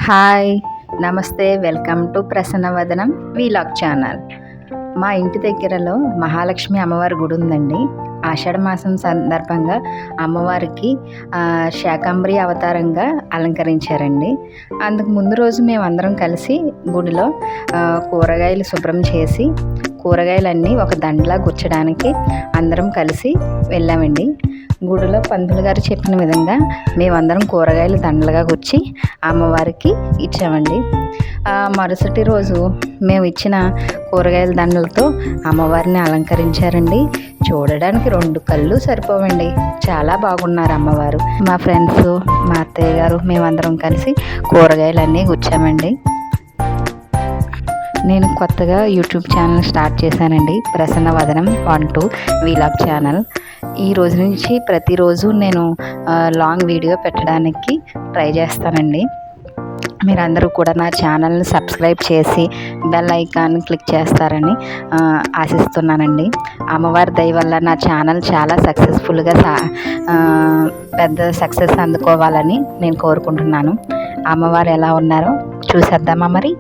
Hi, నమస్తే, welcome to ప్రసన్నవదనం vlog channel. మా ఇంటి దగ్గరలో మహాలక్ష్మి అమ్మవారి గుడి ఉందండి. ఆషాఢ మాసం సందర్భంగా అమ్మవారికి శాకంబరి అవతారంగా అలంకరించారండి. అందుకు ముందు రోజు మేమందరం కలిసి గుడిలో కూరగాయలు శుభ్రం చేసి కూరగాయలన్నీ ఒక దండలా గుచ్చడానికి అందరం కలిసి వెళ్ళామండి. గుడిలో పంతులు గారు చెప్పిన విధంగా మేమందరం కూరగాయలు దండలుగా గుచ్చి అమ్మవారికి ఇచ్చామండి. మరుసటి రోజు మేము ఇచ్చిన కూరగాయల దండలతో అమ్మవారిని అలంకరించారండి. చూడడానికి 2 కళ్ళు సరిపోవండి, చాలా బాగున్నారు అమ్మవారు. మా ఫ్రెండ్స్, మా అత్తయ్య గారు, మేమందరం కలిసి కూరగాయలన్నీ గుచ్చామండి. నేను కొత్తగా యూట్యూబ్ ఛానల్ స్టార్ట్ చేశానండి, ప్రసన్నవదనం 1-2 వీలాగ్ ఛానల్. ఈ రోజు నుంచి ప్రతిరోజు నేను లాంగ్ వీడియో పెట్టడానికి ట్రై చేస్తానండి. మీరందరూ కూడా నా ఛానల్ని సబ్స్క్రైబ్ చేసి బెల్ ఐకాన్ క్లిక్ చేస్తారని ఆశిస్తున్నానండి. అమ్మవారి దయ వల్ల నా ఛానల్ చాలా సక్సెస్ఫుల్గా పెద్ద సక్సెస్ అందుకోవాలని నేను కోరుకుంటున్నాను. అమ్మవారు ఎలా ఉన్నారో చూసేద్దామా మరి.